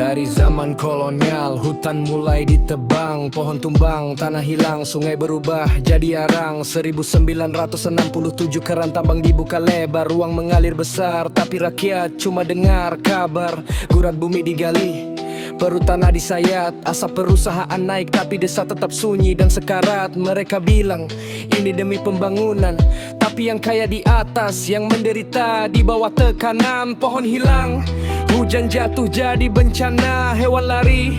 Dari zaman kolonial, hutan mulai ditebang, pohon tumbang, tanah hilang, sungai berubah jadi arang. 1967 keran tambang dibuka lebar, ruang mengalir besar, tapi rakyat cuma dengar kabar. Gurat bumi digali, perut tanah disayat, asap perusahaan naik tapi desa tetap sunyi dan sekarat. Mereka bilang ini demi pembangunan, tapi yang kaya di atas, yang menderita di bawah tekanan. Pohon hilang, hujan jatuh jadi bencana, hewan lari,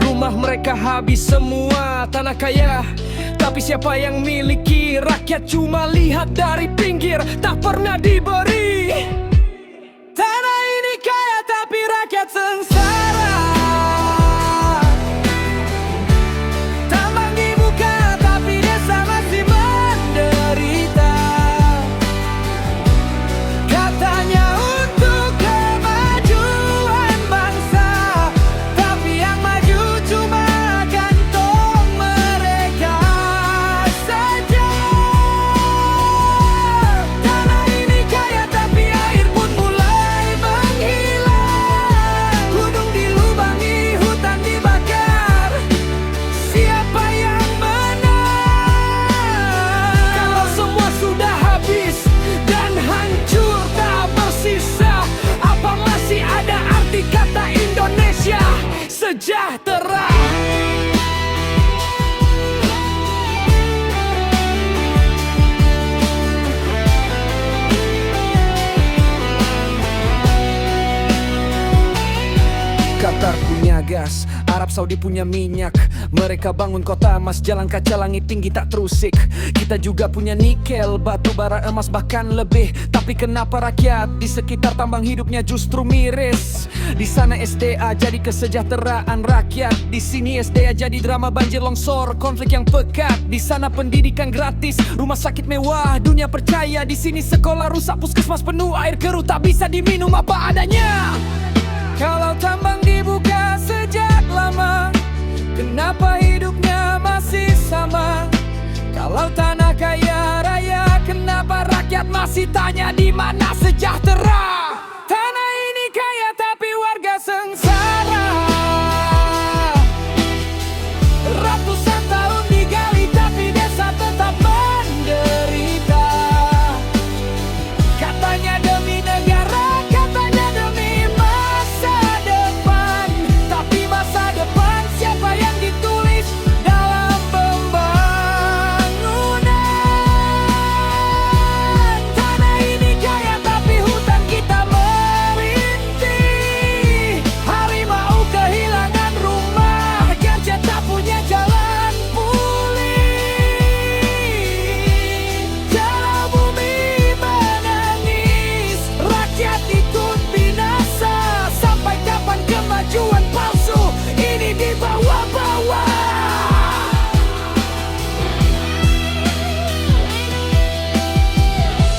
rumah mereka habis semua. Tanah kaya, tapi siapa yang miliki? Rakyat cuma lihat dari pinggir, tak pernah diberi. Tanah ini kaya tapi rakyat sengsara. Tambang dibuka tapi desa masih menderita. Katanya untuk kemajuan bangsa, tapi yang maju cuma kantong mereka saja. Tanah ini kaya tapi air pun mulai menghilang. Gunung dilubangi, hutan dibakar, siapa yang menang? Kalau semua sudah habis dan hancur tak bersisa, apa masih ada arti kata Indonesia sejahtera? Qatar punya gas, Arab Saudi punya minyak. Mereka bangun kota emas, jalan kaca, langit tinggi tak terusik. Kita juga punya nikel, batu bara, emas bahkan lebih. Tapi kenapa rakyat di sekitar tambang hidupnya justru miris? Di sana SDA jadi kesejahteraan rakyat, di sini SDA jadi drama banjir, longsor, konflik yang pekat. Di sana pendidikan gratis, rumah sakit mewah, dunia percaya. Di sini sekolah rusak, puskesmas penuh air keruh, tak bisa diminum apa adanya. Kalau tambang dibuka sejak lama, kenapa hidupnya masih sama? Kalau tanah kaya raya, kenapa rakyat masih tanya di mana sejahtera? Tanah ini kaya tapi warga sengsara. Ratusan tahun digali tapi desa tetap menderita. Katanya demi negara, katanya demi masa depan, tapi masa depan siapa yang ditulis dalam pembangunan? Tanah ini kaya tapi hutan kita merintih. Harimau kehilangan rumah, gajah tak punya jalan pulih. Jalan bumi menangis, rakyat ikut binasa. Sampai kapan kemajuan palsu ini dibawa-bawa?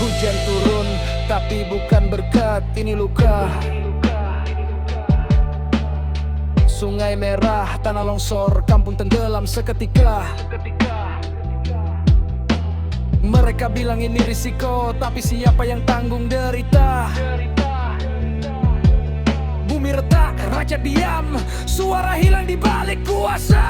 Hujan turun tapi bukan berkat, ini luka. Sungai merah, tanah longsor, kampung tenggelam seketika. Mereka bilang ini risiko, tapi siapa yang tanggung derita? Bumi retak, rakyat diam, suara hilang di balik kuasa.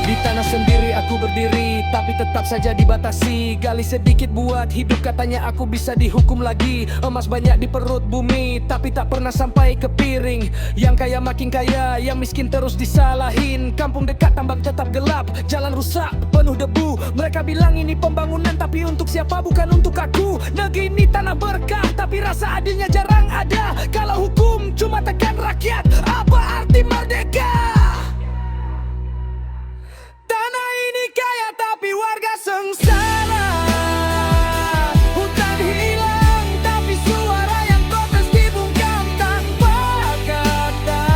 Di tanah sendiri aku berdiri, tapi tetap saja dibatasi. Gali sedikit buat hidup, katanya aku bisa dihukum lagi. Emas banyak di perut bumi, tapi tak pernah sampai ke piring. Yang kaya makin kaya, yang miskin terus disalahin. Kampung dekat tambang tetap gelap, jalan rusak, penuh debu. Mereka bilang ini pembangunan, tapi untuk siapa? Bukan untuk aku. Negeri ini tanah berkah, tapi rasa adilnya jarang ada. Kalau hukum cuma tekan rakyat, apa arti merdeka? Tanah ini kaya tapi warga sengsara. Hutan hilang tapi suara yang protes dibungkam tanpa kata.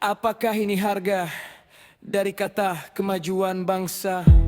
Apakah ini harga dari kata kemajuan bangsa?